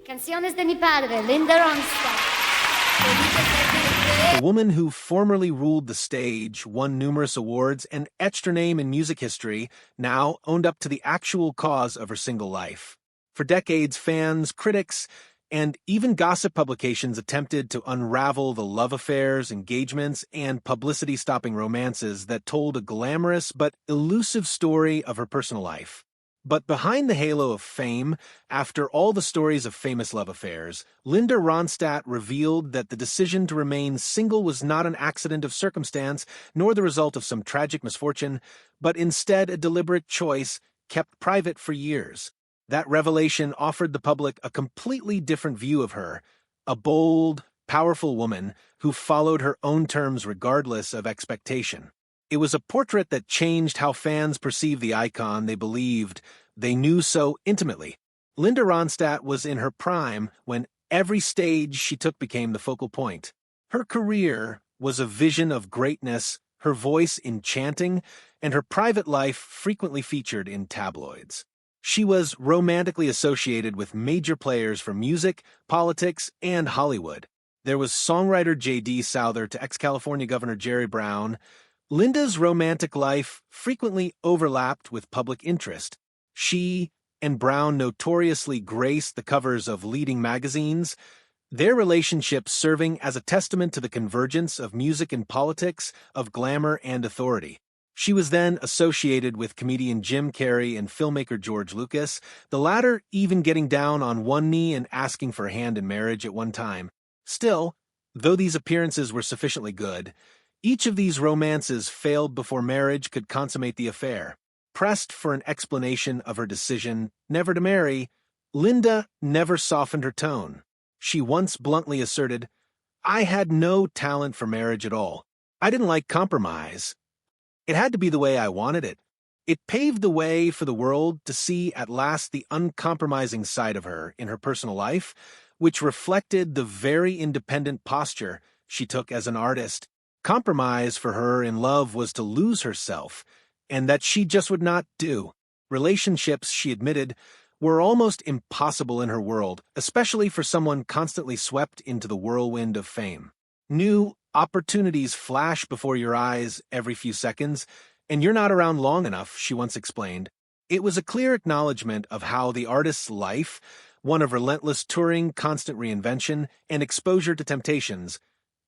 Canciones de mi padre, Linda Ronstadt. The woman who formerly ruled the stage, won numerous awards, and etched her name in music history, now owned up to the actual cause of her single life. For decades, fans, critics, and even gossip publications attempted to unravel the love affairs, engagements, and publicity-stopping romances that told a glamorous but elusive story of her personal life. But behind the halo of fame, after all the stories of famous love affairs, Linda Ronstadt revealed that the decision to remain single was not an accident of circumstance, nor the result of some tragic misfortune, but instead a deliberate choice kept private for years. That revelation offered the public a completely different view of her, a bold, powerful woman who followed her own terms regardless of expectation. It was a portrait that changed how fans perceived the icon they believed they knew so intimately. Linda Ronstadt was in her prime when every stage she took became the focal point. Her career was a vision of greatness, her voice enchanting, and her private life frequently featured in tabloids. She was romantically associated with major players from music, politics, and Hollywood. There was songwriter J.D. Souther to ex-California Governor Jerry Brown. Linda's romantic life frequently overlapped with public interest. She and Brown notoriously graced the covers of leading magazines, their relationship serving as a testament to the convergence of music and politics, of glamour and authority. She was then associated with comedian Jim Carrey and filmmaker George Lucas, the latter even getting down on one knee and asking for a hand in marriage at one time. Still, though these appearances were sufficiently good, each of these romances failed before marriage could consummate the affair. Pressed for an explanation of her decision never to marry, Linda never softened her tone. She once bluntly asserted, "I had no talent for marriage at all. I didn't like compromise. It had to be the way I wanted it." It paved the way for the world to see at last the uncompromising side of her in her personal life, which reflected the very independent posture she took as an artist. Compromise for her in love was to lose herself, and that she just would not do. Relationships, she admitted, were almost impossible in her world, especially for someone constantly swept into the whirlwind of fame. New opportunities flash before your eyes every few seconds, and you're not around long enough, she once explained. It was a clear acknowledgement of how the artist's life, one of relentless touring, constant reinvention, and exposure to temptations,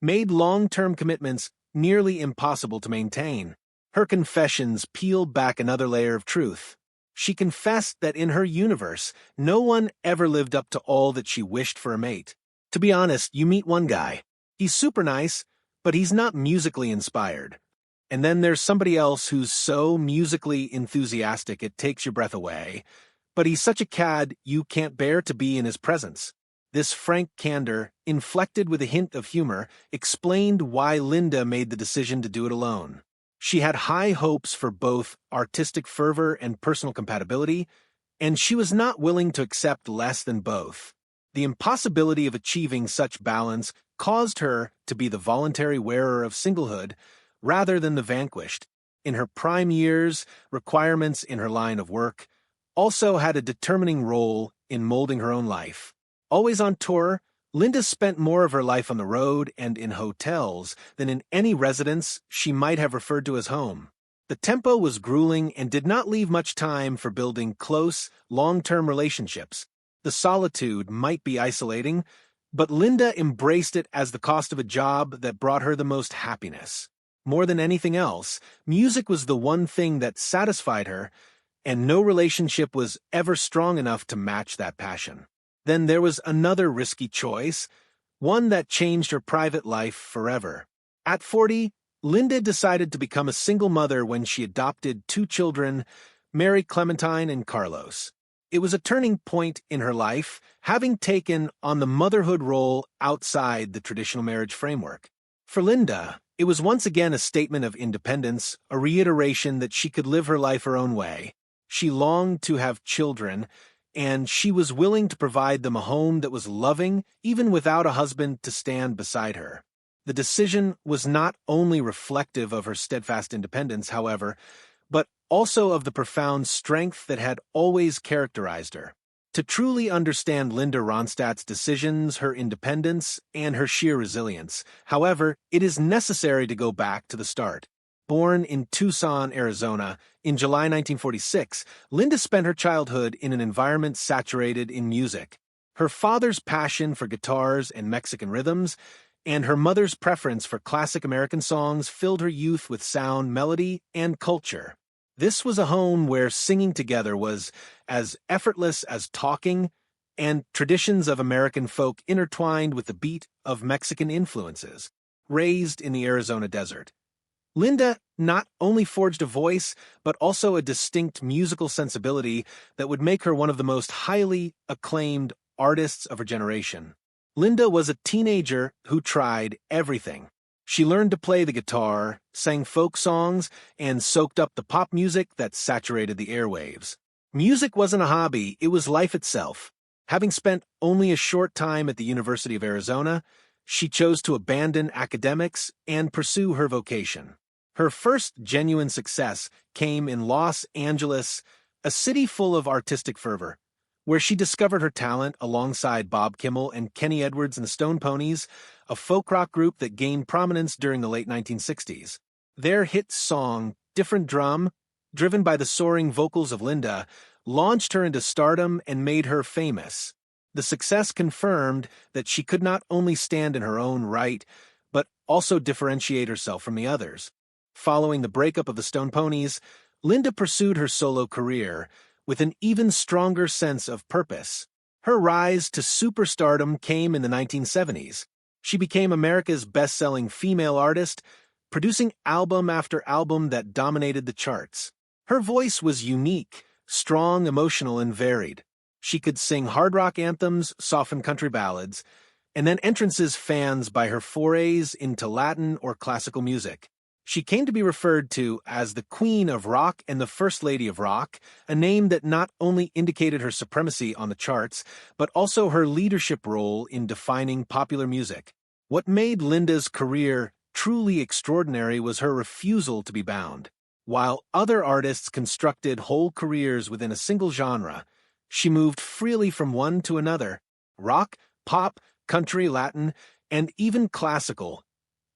made long-term commitments nearly impossible to maintain. Her confessions peeled back another layer of truth. She confessed that in her universe, no one ever lived up to all that she wished for a mate. To be honest, you meet one guy. He's super nice, but he's not musically inspired. And then there's somebody else who's so musically enthusiastic it takes your breath away, but he's such a cad you can't bear to be in his presence. This frank candor, inflected with a hint of humor, explained why Linda made the decision to do it alone. She had high hopes for both artistic fervor and personal compatibility, and she was not willing to accept less than both. The impossibility of achieving such balance caused her to be the voluntary wearer of singlehood rather than the vanquished. In her prime years, requirements in her line of work also had a determining role in molding her own life. Always on tour, Linda spent more of her life on the road and in hotels than in any residence she might have referred to as home. The tempo was grueling and did not leave much time for building close, long-term relationships. The solitude might be isolating, but Linda embraced it as the cost of a job that brought her the most happiness. More than anything else, music was the one thing that satisfied her, and no relationship was ever strong enough to match that passion. Then there was another risky choice, one that changed her private life forever. At 40, Linda decided to become a single mother when she adopted 2 children, Mary Clementine and Carlos. It was a turning point in her life, having taken on the motherhood role outside the traditional marriage framework. For Linda, it was once again a statement of independence, a reiteration that she could live her life her own way. She longed to have children, and she was willing to provide them a home that was loving, even without a husband to stand beside her. The decision was not only reflective of her steadfast independence, however, but also of the profound strength that had always characterized her. To truly understand Linda Ronstadt's decisions, her independence, and her sheer resilience, however, it is necessary to go back to the start. Born in Tucson, Arizona, in July 1946, Linda spent her childhood in an environment saturated in music. Her father's passion for guitars and Mexican rhythms, and her mother's preference for classic American songs filled her youth with sound, melody, and culture. This was a home where singing together was as effortless as talking, and traditions of American folk intertwined with the beat of Mexican influences. Raised in the Arizona desert, Linda not only forged a voice, but also a distinct musical sensibility that would make her one of the most highly acclaimed artists of her generation. Linda was a teenager who tried everything. She learned to play the guitar, sang folk songs, and soaked up the pop music that saturated the airwaves. Music wasn't a hobby, it was life itself. Having spent only a short time at the University of Arizona, she chose to abandon academics and pursue her vocation. Her first genuine success came in Los Angeles, a city full of artistic fervor, where she discovered her talent alongside Bob Kimmel and Kenny Edwards and the Stone Ponies, a folk rock group that gained prominence during the late 1960s. Their hit song, Different Drum, driven by the soaring vocals of Linda, launched her into stardom and made her famous. The success confirmed that she could not only stand in her own right, but also differentiate herself from the others. Following the breakup of the Stone Ponies, Linda pursued her solo career with an even stronger sense of purpose. Her rise to superstardom came in the 1970s. She became America's best-selling female artist, producing album after album that dominated the charts. Her voice was unique, strong, emotional, and varied. She could sing hard rock anthems, soften country ballads, and then entrances fans by her forays into Latin or classical music. She came to be referred to as the Queen of Rock and the First Lady of Rock, a name that not only indicated her supremacy on the charts, but also her leadership role in defining popular music. What made Linda's career truly extraordinary was her refusal to be bound. While other artists constructed whole careers within a single genre, she moved freely from one to another. Rock, pop, country, Latin, and even classical,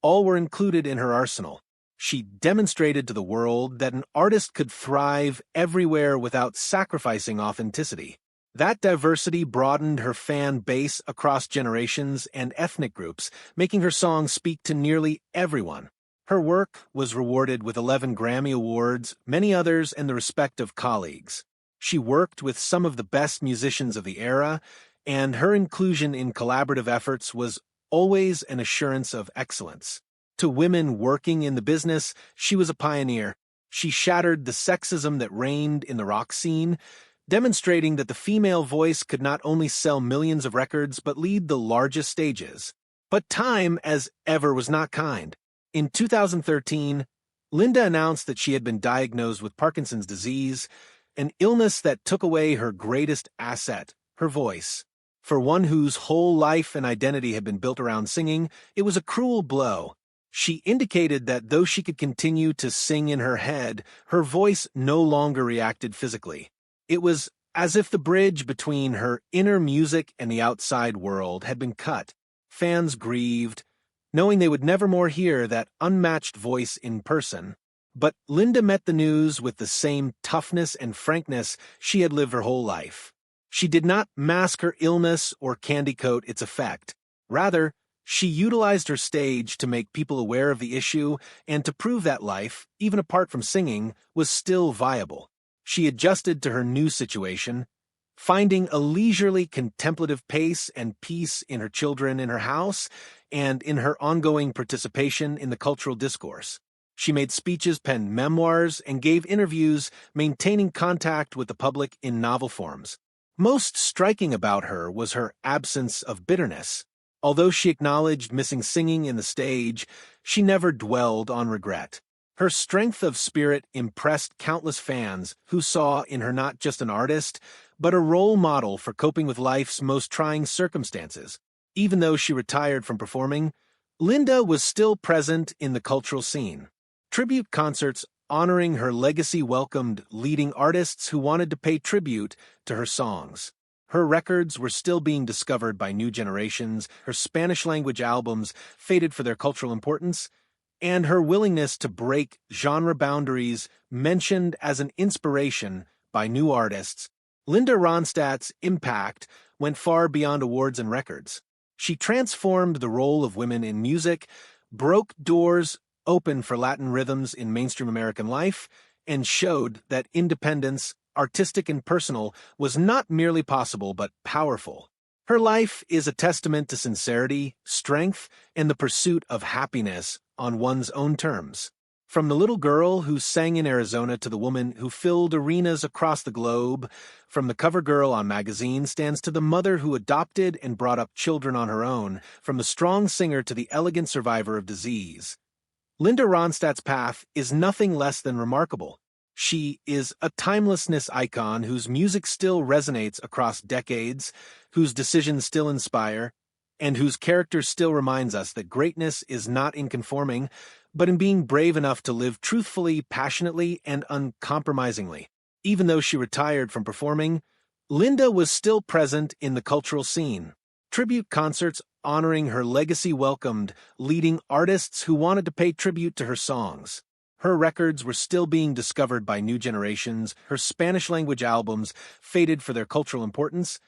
all were included in her arsenal. She demonstrated to the world that an artist could thrive everywhere without sacrificing authenticity. That diversity broadened her fan base across generations and ethnic groups, making her songs speak to nearly everyone. Her work was rewarded with 11 Grammy Awards, many others, and the respect of colleagues. She worked with some of the best musicians of the era, and her inclusion in collaborative efforts was always an assurance of excellence. To women working in the business, she was a pioneer. She shattered the sexism that reigned in the rock scene, demonstrating that the female voice could not only sell millions of records but lead the largest stages. But time, as ever, was not kind. In 2013, Linda announced that she had been diagnosed with Parkinson's disease, an illness that took away her greatest asset, her voice. For one whose whole life and identity had been built around singing, it was a cruel blow. She indicated that though she could continue to sing in her head, her voice no longer reacted physically. It was as if the bridge between her inner music and the outside world had been cut. Fans grieved, knowing they would never more hear that unmatched voice in person. But Linda met the news with the same toughness and frankness she had lived her whole life. She did not mask her illness or candy coat its effect. Rather, she utilized her stage to make people aware of the issue and to prove that life, even apart from singing, was still viable. She adjusted to her new situation, finding a leisurely contemplative pace and peace in her children in her house and in her ongoing participation in the cultural discourse. She made speeches, penned memoirs, and gave interviews, maintaining contact with the public in novel forms. Most striking about her was her absence of bitterness. Although she acknowledged missing singing in the stage, she never dwelled on regret. Her strength of spirit impressed countless fans who saw in her not just an artist, but a role model for coping with life's most trying circumstances. Even though she retired from performing, Linda was still present in the cultural scene. Tribute concerts honoring her legacy welcomed leading artists who wanted to pay tribute to her songs. Her records were still being discovered by new generations, her Spanish-language albums faded for their cultural importance, and her willingness to break genre boundaries mentioned as an inspiration by new artists. Linda Ronstadt's impact went far beyond awards and records. She transformed the role of women in music, broke doors open for Latin rhythms in mainstream American life, and showed that independence, artistic and personal, was not merely possible but powerful. Her life is a testament to sincerity, strength, and the pursuit of happiness on one's own terms. From the little girl who sang in Arizona to the woman who filled arenas across the globe, from the cover girl on magazine stands to the mother who adopted and brought up children on her own, from the strong singer to the elegant survivor of disease. Linda Ronstadt's path is nothing less than remarkable. She is a timelessness icon whose music still resonates across decades, whose decisions still inspire, and whose character still reminds us that greatness is not in conforming, but in being brave enough to live truthfully, passionately, and uncompromisingly. Even though she retired from performing, Linda was still present in the cultural scene. Tribute concerts honoring her legacy welcomed leading artists who wanted to pay tribute to her songs. Her records were still being discovered by new generations, her Spanish-language albums faded for their cultural importance,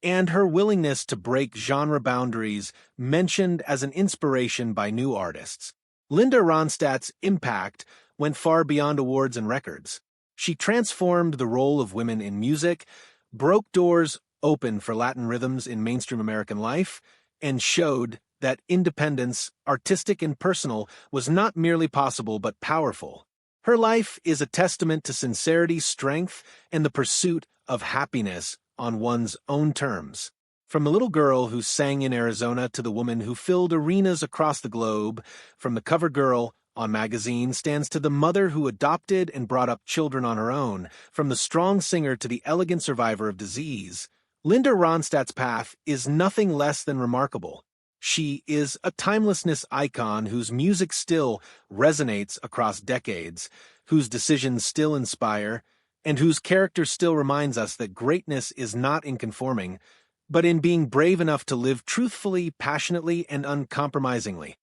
and her willingness to break genre boundaries mentioned as an inspiration by new artists. Linda Ronstadt's impact went far beyond awards and records. She transformed the role of women in music, broke doors open for Latin rhythms in mainstream American life, and showed that independence, artistic and personal, was not merely possible but powerful. Her life is a testament to sincerity, strength, and the pursuit of happiness on one's own terms. From the little girl who sang in Arizona to the woman who filled arenas across the globe, from the cover girl on magazine stands to the mother who adopted and brought up children on her own, from the strong singer to the elegant survivor of disease. Linda Ronstadt's path is nothing less than remarkable. She is a timelessness icon whose music still resonates across decades, whose decisions still inspire, and whose character still reminds us that greatness is not in conforming, but in being brave enough to live truthfully, passionately, and uncompromisingly.